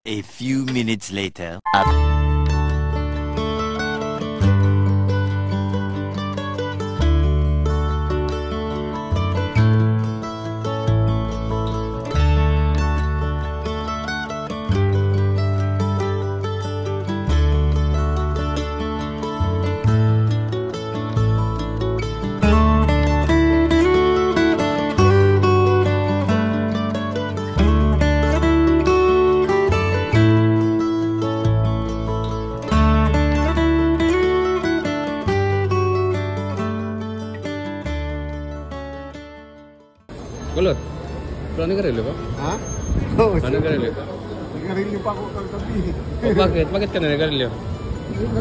A few minutes later. Kulot, plano ka rin ba? Ha? Oo. Plano ka rin ba? Nagarilyo pa ako kagabi. O bakit? Bakit ka na nagarilyo?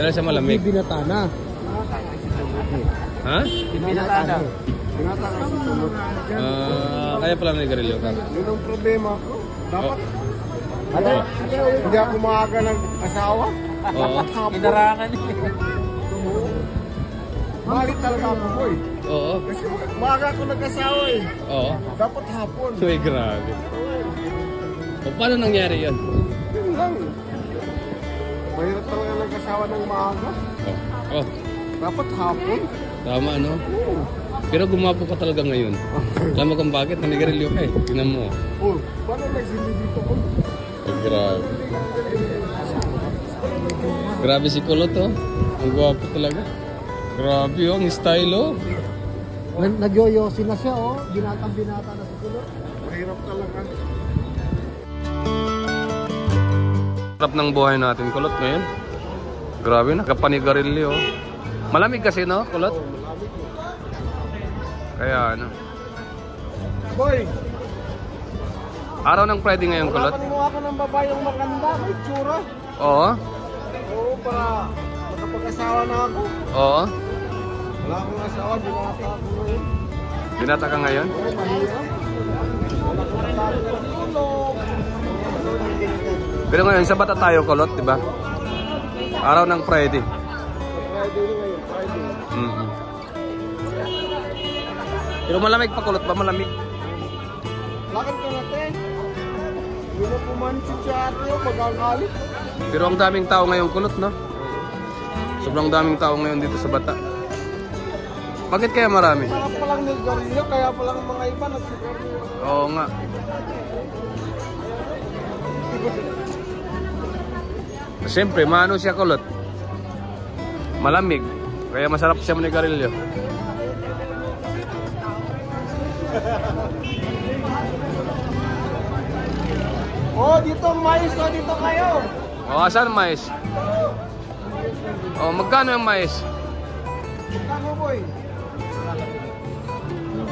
Dahil sa malamig? Binatana. Ha? Binatana. Binatana si tulog. Kaya pala nagarilyo ka? Yun ang problema ko. Dapat hindi ako maaga ng asawa. Oo. Inarangan Malit talaga ako, boy. Oo. Kasi maaga ako nag-asawa eh. Oo. Dapat hapon. Uy, grabe. O paano nangyari yun? Yun lang. Mahirap talaga nag-asawa ng maaga. Oh. Dapat hapon. Tama, no? Oo. Pero gumapo ka talaga ngayon. Alam mo kung bakit? Nanigarilyo ka eh. Tingnan mo. Oh, paano nagsimili dito ko? Grabe. Grabe si Kulot, oh. Ang gwapo talaga. Grabe, oh. Ang style, oh. Nagyoyosi na siya, oh. Binata na si Kulot. Mahirap talaga. Sarap ng buhay natin, Kulot, ngayon. Grabe na. Kapanigarilyo, oh. Malamig kasi, no, Kulot? Oh, malamig. Kaya, ano. Boy! Araw ng Friday ngayon, Kulot. Wala pa ako ng babayang maganda. May tsura. Oo. Oo, para makapag-asawa na ako. Oo. Wala akong asawa, binata ako ngayon. Binata ka ngayon? Oo, mahirap. Wala akong asawa ng tulog. Pero ngayon, sa bata tayo, Kulot, di ba? Araw ng Friday. Friday ngayon, Friday. Pero malamig pa, Kulot ba? Malamig. Lakad ka natin. Yun na pumansin si ate o pag-angalit. Pero ang daming tao ngayon, Kulot, no? Sobrang daming tao ngayon dito sa bata. Bakit kaya marami? Kaya palang naggarilyo, kaya palang mga iba nagsigarilyo. Oo nga. Siyempre, maano siya, Kulot? Malamig. Kaya masarap siya manigarilyo. Oh, dito mais, oh, dito kayo. O, asan mais? O, magkano yung mais? Kako, boy.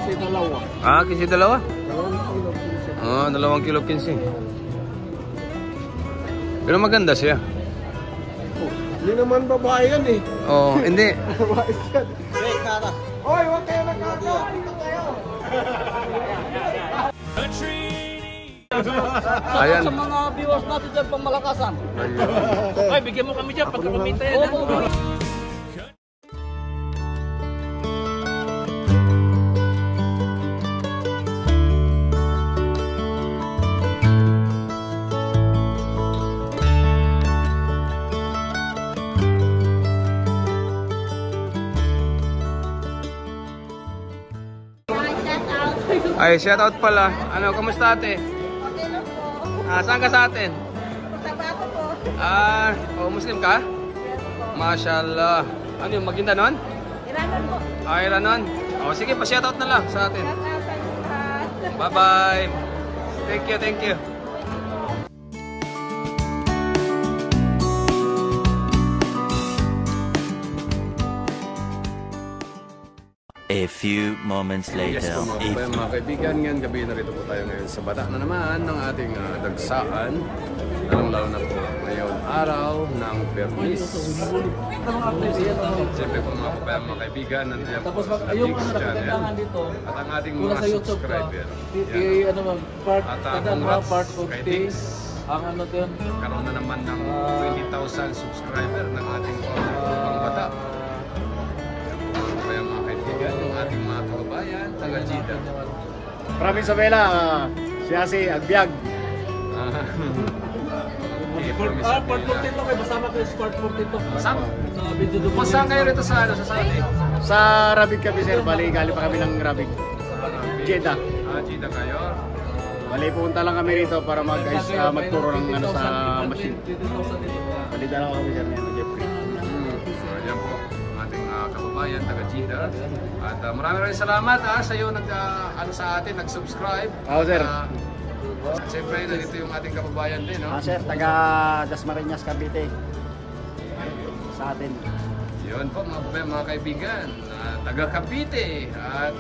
Si dalawa. Ah, kasi dalawa? 2 kilo. 2 kilo 15. Pero maganda siya. Oh, hindi naman babae yan eh. Oo, hindi. Babae yan. Oy, huwag kayo nagkakaw. Dito kayo. Ayan. Sa mga viewers natin dyan pang Malakasan. Ayun. Ay, bigyan mo kami dyan pagka kumita yan. Ay, shout out pala. Ano, kamusta ate? Okay lang po. Saan ka sa atin? Sa bato po. Muslim ka? Yes po. Mashallah. Ano yung Maguindanon? Iranon po. Iranon. Sige, pa-shout out na lang sa atin. Shout out sa lahat. Bye-bye. Thank you, thank you. A few moments later. Yes po mga kaibigan, ngayon gabi narito po tayo ngayon sa bata na naman ng ating dagsaan. Lalong-lalo na po ngayon araw ng Bernis. Siyempre po mga kaibigan, nandiyan po sa Diggs Channel at ang ating mga subscriber. At congrats kay Diggs. Karoon na naman ng 20,000 subscriber ng ating pang bata. Kaya mga kaibigan, yung ating mga kababayan, taga-Jida. Maraming Isabela, siya si Agbiag. Part 42 kayo, basama kayo sa part 42. Saan? Sa video doon. Saan kayo rito sa Saudi? Sa Rabig kami sir, bali galing pa kami ng Rabig. Jeddah. Jeddah kayo. Bali pupunta lang kami rito para magturo ng sa machine. Bali dalawa kami sir ngayon, Jeffrey. Yan po, ating kababayan, taga Jeddah. At maraming salamat sa iyo sa atin, nag-subscribe. Sir. Siyempre, nandito yung ating kababayan din, no? Sir, taga Dasmariñas, Cavite. Sa atin. Yun po, mga kaibigan, taga Cavite. At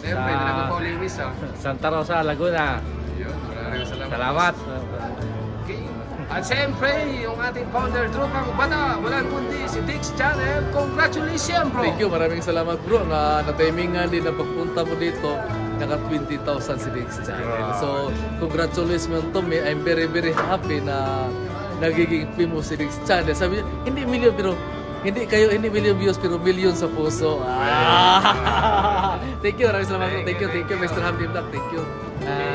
siyempre, nalaga po liwis, ha? Santa Rosa, Laguna. Yun, maraming salamat. Salamat. Okay. At siyempre, yung ating founder, Tropang Bata, walang kundi si Dix Channel. Congratulations, bro! Thank you, maraming salamat bro na na-timingan din na pagpunta mo dito. Naka 20,000 si Dix Channel. So, congratulations to me. I'm very happy na nagiging famous si Dix Channel. Sabi niya, hindi million pero hindi million views pero million sa puso. Thank you, maraming salamat bro. Thank you, Mr. Hamdi Vlog. Thank you.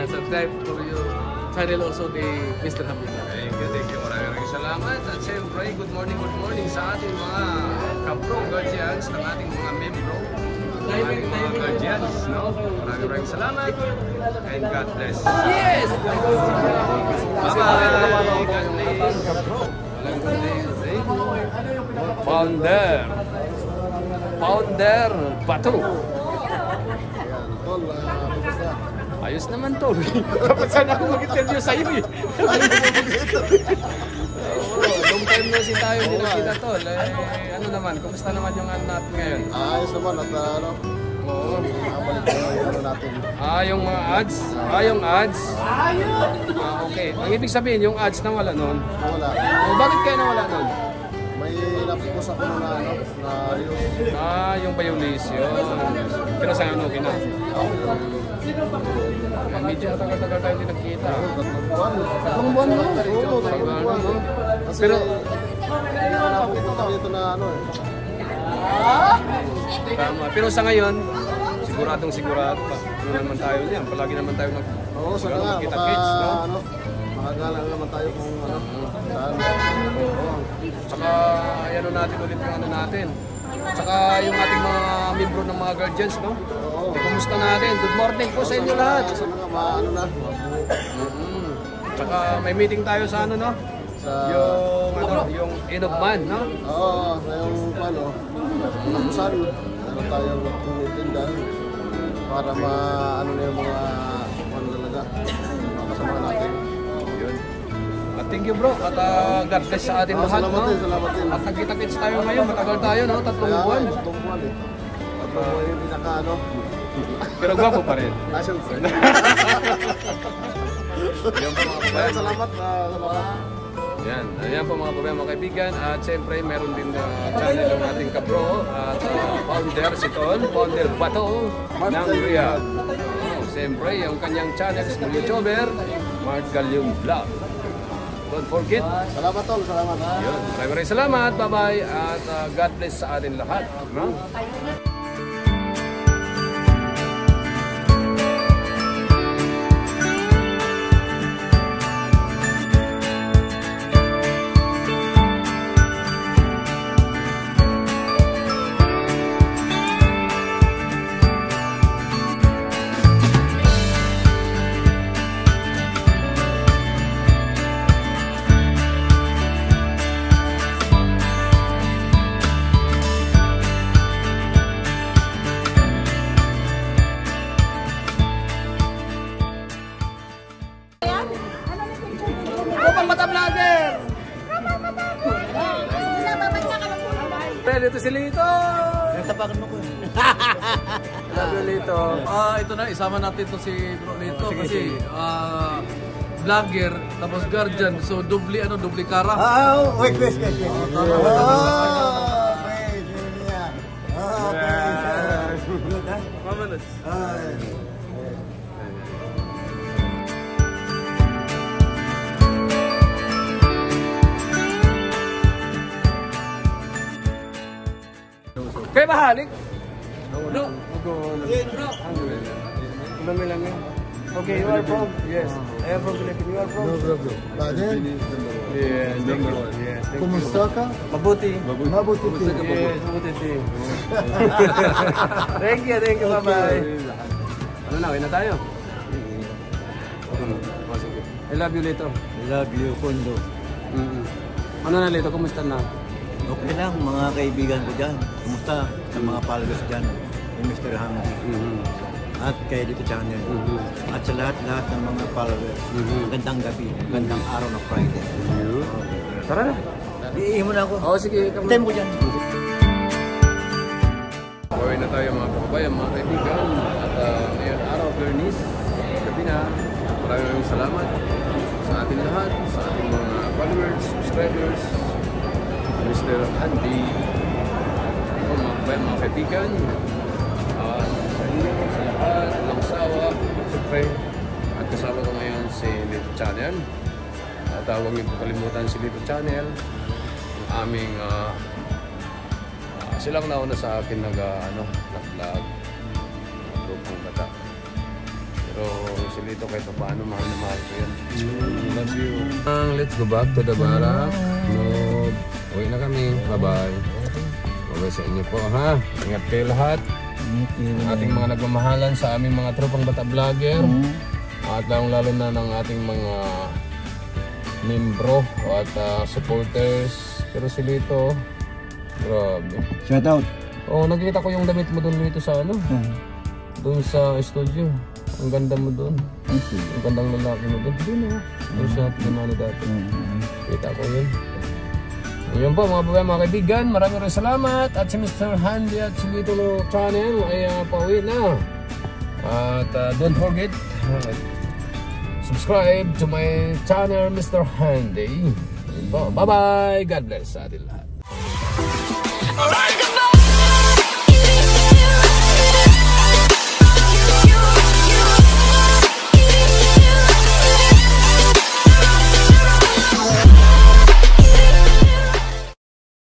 Subscribe for your channel also ni Mr. Hamdi Vlog. Thank you. Maraming salamat. At siyempre, good morning sa ating mga kapro guardians ng ating mga membro. Ating mga guardians, no? Maraming salamat. And God bless. Yes! Bye-bye! God bless. Walang kundi si Founder Bato. Ayos naman to. Dapat sana ako mag-interview sa iyo eh. Long time na si tayo hindi nakita tol. Ano naman, kumusta naman yung ano natin ngayon? Ayos naman at natin. Yung mga ads? Yung ads? Okay. Ang ibig sabihin, yung ads na wala nun? Wala. Bakit kayo nawala nun? May napipos ako na Yung violation. Pero sa ano, medyo matagal-tagal tayo hindi nagkita. Tatlong buwan mo? Oo, tatlong buwan. Pero, ito na tama. Pero sa ngayon, siguradong sigurado pa. Ano naman tayo niyan? Palagi naman tayo magkita-kits, no? Makagalang naman tayo kung saan. Tsaka, ano natin ulit yung ano natin. Tsaka yung ating mga membro ng mga guardians, no? Kumusta natin? Good morning po sa inyo lahat. Sana nga maano na. Tsaka may meeting tayo sa ano, no? Yung end of month, no? Oo, ngayong tapusan. Meron tayong magpupuntindan para maano na yung mga talaga. Makasama natin. Yun. At thank you bro. At God bless sa ating lahat, no? Salamat din. At nagkita-kits tayo ngayon. Matagal tayo, no? 3 buwan. 3 buwan eh. 3 buwan yung pinaka Pero gwapo pa rin. Siyempre. Yan po mga kabayan. Salamat. Yan. Ayan po mga kabayan, mga kaibigan. At siyempre, meron din channel ng ating kabro. At founder si Ton, founder Bato ng Riyadh. Siyempre, yung kanyang channel is ng YouTuber, Mark Galyong Vlog. Don't forget. Salamat tol, salamat. Yun. Maraming salamat. Bye-bye. At God bless sa atin lahat. No? Dito si Lito! Nagtapakan mo ko eh. Love you, Lito. Ito na, isama natin to si Bro Lito kasi vlogger, tapos guardian, so dubli kara. Wait. Mamanos. Kayo bahalik? Bro. Okay, you are from? Yes. I am from Philippines. You are from? Baden. Yes, thank you. Yes, thank you. Kumusta ka? Mabuti. Mabuti. Yes, mabuti. Thank you, bye-bye. Ano na, uwi na tayo? Sige. I love you, Lito. I love you, Kondo. Ano na, Lito? Kumusta na? Okay lang, mga kaibigan ko dyan. Kumusta sa mga followers dyan? Yung Mr. Hamdi. At kay Lito Channel. At sa lahat-lahat ng mga followers. Magandang gabi, magandang araw ng Friday. Tara na. Iihin mo na ako. Oo, sige. Hintay mo dyan. Uwi na tayo mga kababayan, mga kaibigan. At ngayon araw, Bernice, gabi na. Maraming salamat sa ating lahat, sa ating mga followers, subscribers, Mr. Andy, mga kababayan, mga kaibigan, sa inyo, sa lahat, walang sawa, siyempre, at kasama ko ngayon si Lito Channel. At huwag niyo kalimutan si Lito Channel, ang aming silang nauna sa akin nag-vlog, grupong bata. Pero si Lito kahit paano mahal na mahal ko yan. Love you. Let's go back to the barak. Uwi na kami. Bye-bye. Bye-bye sa inyo po ha. Ingat kayo lahat. Ating mga nagmamahalan sa aming mga tropang bata vlogger. At lalo na ng ating mga membro at supporters. Pero si Lito, grabe. Shout out. Oh, nakita ko yung damit mo doon dito sa doon sa studio. Ang ganda mo doon. Ang gandang lalaki mo doon. Doon sa tinamani dati. Kita ko yun. Ayun po mga babae, mga kaibigan. Maraming salamat. At si Mr. Handy at si Lito Channel ay pauwi na. At don't forget, subscribe to my channel, Mr. Handy. Bye-bye. God bless sa atin lahat.